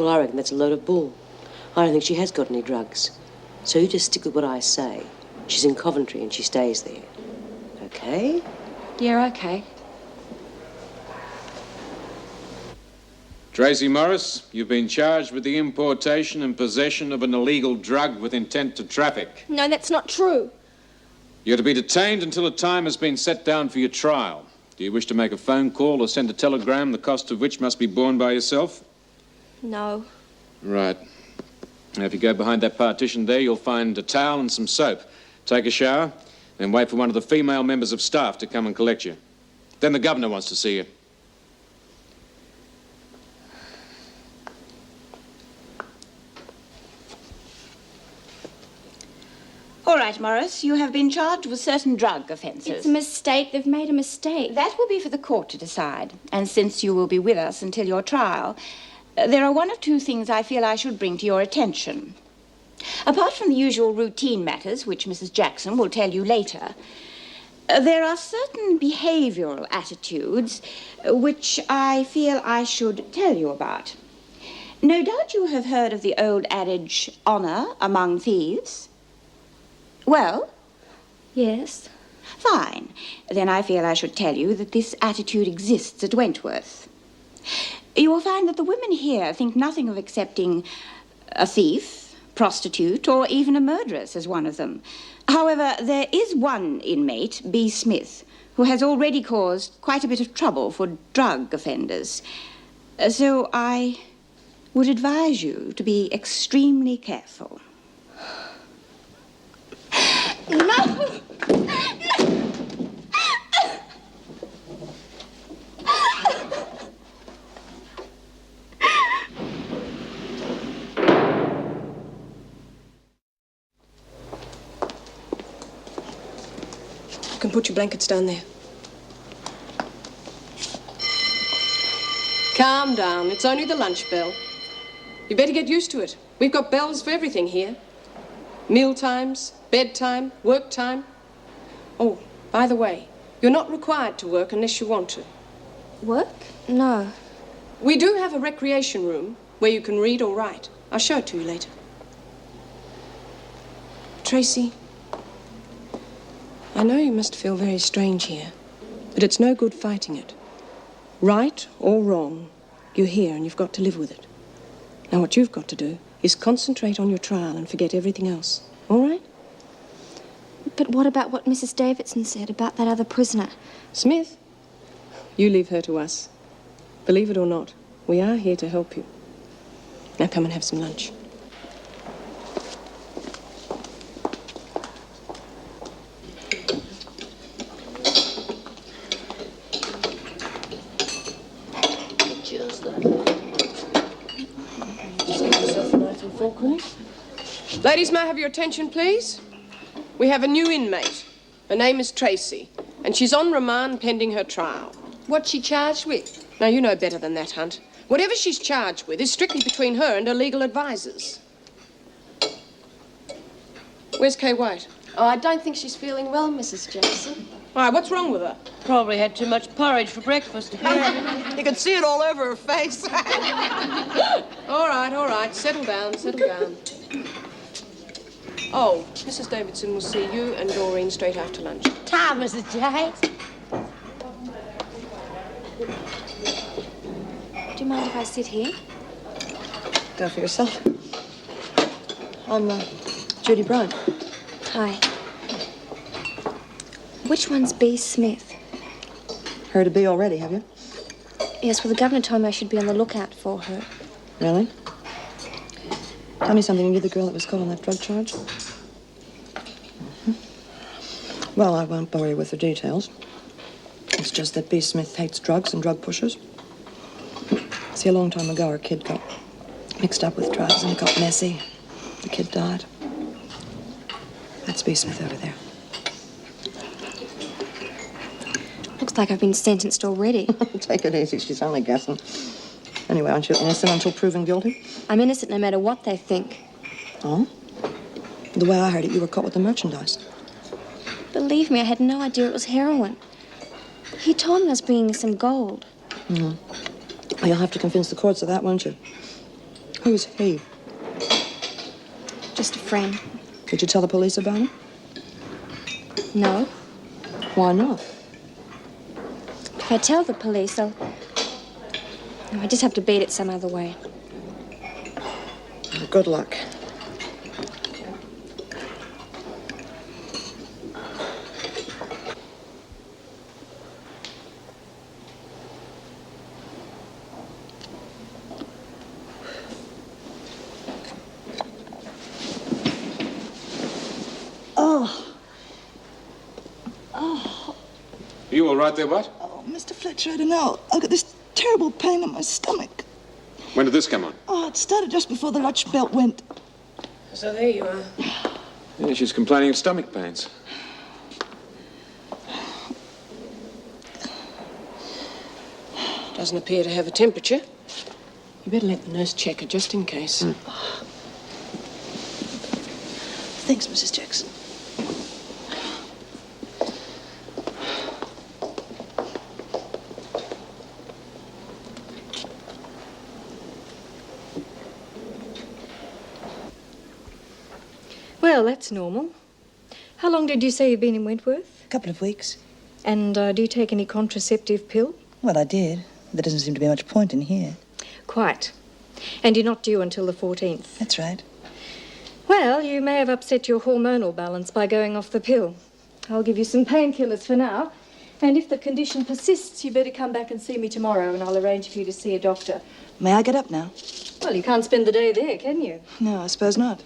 Well, I reckon that's a load of bull. I don't think she has got any drugs. So you just stick with what I say. She's in Coventry and she stays there. Okay? Yeah, okay. Tracy Morris, you've been charged with the importation and possession of an illegal drug with intent to traffic. No, that's not true. You're to be detained until a time has been set down for your trial. Do you wish to make a phone call or send a telegram, the cost of which must be borne by yourself? No. Right. Now, if you go behind that partition there, you'll find a towel and some soap. Take a shower, then wait for one of the female members of staff to come and collect you. Then the governor wants to see you. All right, Morris, you have been charged with certain drug offences. It's a mistake. They've made a mistake. That will be for the court to decide. And since you will be with us until your trial, there are one or two things I feel I should bring to your attention. Apart from the usual routine matters, which Mrs. Jackson will tell you later, there are certain behavioral attitudes which I feel I should tell you about. No doubt you have heard of the old adage, honor among thieves. Well? Yes. Fine. Then I feel I should tell you that this attitude exists at Wentworth. You will find that the women here think nothing of accepting a thief, prostitute, or even a murderess as one of them. However, there is one inmate, B. Smith, who has already caused quite a bit of trouble for drug offenders. So I would advise you to be extremely careful. No! You can put your blankets down there. Calm down. It's only the lunch bell. You better get used to it. We've got bells for everything here. Meal times, bedtime, work time. Oh, by the way, you're not required to work unless you want to. Work? No. We do have a recreation room where you can read or write. I'll show it to you later. Tracy, I know you must feel very strange here, but it's no good fighting it. Right or wrong, you're here and you've got to live with it. Now, what you've got to do is concentrate on your trial and forget everything else. All right? But what about what Mrs. Davidson said about that other prisoner? Smith, you leave her to us. Believe it or not, we are here to help you. Now come and have some lunch. Ladies, may I have your attention, please? We have a new inmate. Her name is Tracy, and she's on remand pending her trial. What's she charged with? Now, you know better than that, Hunt. Whatever she's charged with is strictly between her and her legal advisors. Where's Kay White? Oh, I don't think she's feeling well, Mrs. Jackson. All right, what's wrong with her? Probably had too much porridge for breakfast. You can see it all over her face. All right. Settle down. Oh, Mrs. Davidson will see you and Doreen straight after lunch. Time, Mrs. Jakes. Do you mind if I sit here? Go for yourself. I'm Judy Bryant. Hi. Which one's B. Smith? Heard of B already, have you? Yes, well, the governor told me I should be on the lookout for her. Really? Tell me something. Are you the girl that was caught on that drug charge? Well, I won't bore you with the details. It's just that B. Smith hates drugs and drug pushers. See, a long time ago, our kid got mixed up with drugs and it got messy. The kid died. That's B. Smith over there. Looks like I've been sentenced already. Take it easy. She's only guessing. Anyway, aren't you innocent until proven guilty? I'm innocent no matter what they think. Oh? The way I heard it, you were caught with the merchandise. Believe me, I had no idea it was heroin. He told me I was bringing some gold. Well, you'll have to convince the courts of that, won't you? Who's he? Just a friend. Did you tell the police about him? No. Why not? If I tell the police, they'll... No, I just have to beat it some other way. Good luck. Are you all right there, what? Oh, Mr. Fletcher, I don't know. I've got this terrible pain in my stomach. When did this come on? Oh, it started just before the lunch bell went. So there you are. Yeah, she's complaining of stomach pains. Doesn't appear to have a temperature. You better let the nurse check her just in case. Thanks, Mrs. Jackson. Well, that's normal. How long did you say you've been in Wentworth? A couple of weeks. And do you take any contraceptive pill? Well, I did. There doesn't seem to be much point in here. Quite. And you're not due until the 14th. That's right. Well, you may have upset your hormonal balance by going off the pill. I'll give you some painkillers for now. And if the condition persists, you better come back and see me tomorrow and I'll arrange for you to see a doctor. May I get up now? Well, you can't spend the day there, can you? No, I suppose not.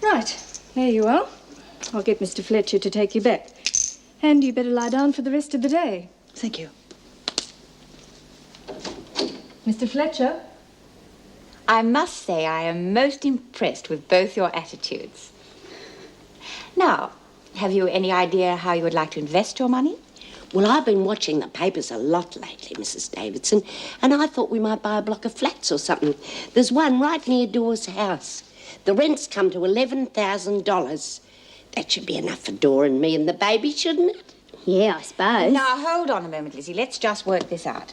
Right, there you are. I'll get Mr. Fletcher to take you back. And you better lie down for the rest of the day. Thank you. Mr. Fletcher? I must say I am most impressed with both your attitudes. Now, have you any idea how you would like to invest your money? Well, I've been watching the papers a lot lately, Mrs. Davidson, and I thought we might buy a block of flats or something. There's one right near Dora's house. The rent's come to $11,000. That should be enough for Dora and me and the baby, shouldn't it? Yeah, I suppose. Now, hold on a moment, Lizzie. Let's just work this out.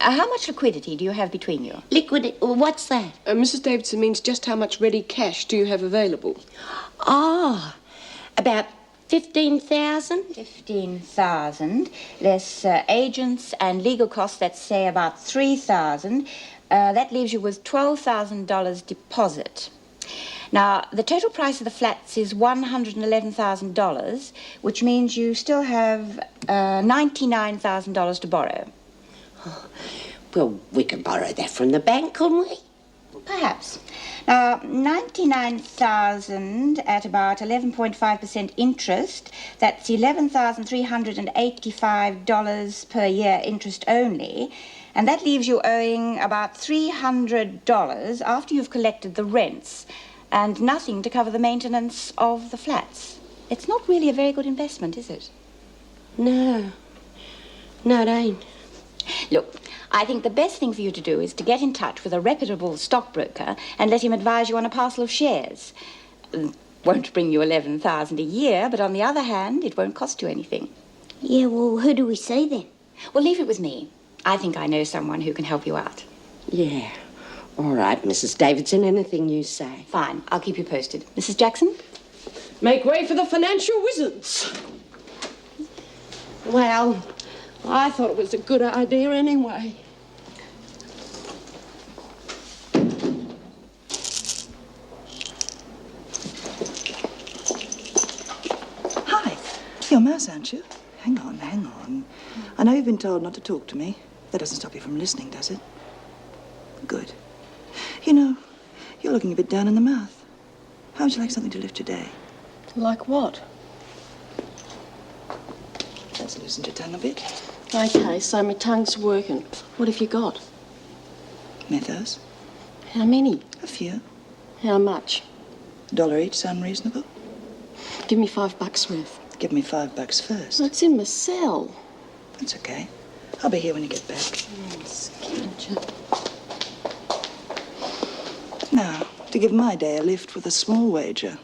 How much liquidity do you have between you? Liquid, what's that? Mrs. Davidson means just how much ready cash do you have available? Ah, about 15,000? 15,000, less agents and legal costs, let's say about 3,000. That leaves you with $12,000 deposit. Now, the total price of the flats is $111,000, which means you still have $99,000 to borrow. Well, we can borrow that from the bank, couldn't we? Perhaps. Now, 99,000 at about 11.5% interest, that's $11,385 per year interest only, and that leaves you owing about $300 after you've collected the rents, and nothing to cover the maintenance of the flats. It's not really a very good investment, is it? No. No, it ain't. Look, I think the best thing for you to do is to get in touch with a reputable stockbroker and let him advise you on a parcel of shares. Won't bring you $11,000 a year, but on the other hand, it won't cost you anything. Yeah, well, who do we see then? Well, leave it with me. I think I know someone who can help you out. Yeah. All right, Mrs. Davidson, anything you say. Fine, I'll keep you posted. Mrs. Jackson? Make way for the financial wizards. Well, I thought it was a good idea anyway. Hi. You're Mouse, aren't you? Hang on, hang on. I know you've been told not to talk to me. That doesn't stop you from listening, does it? Good. You know, you're looking a bit down in the mouth. How would you like something to lift your day? Like what? Let's loosen your tongue a bit. Okay, so my tongue's working. What have you got? Methos. How many? A few. How much? $1 each sound reasonable? Give me $5 worth. Give me $5 first. It's in my cell. That's okay. I'll be here when you get back. Scavenger. Now, to give my day a lift with a small wager.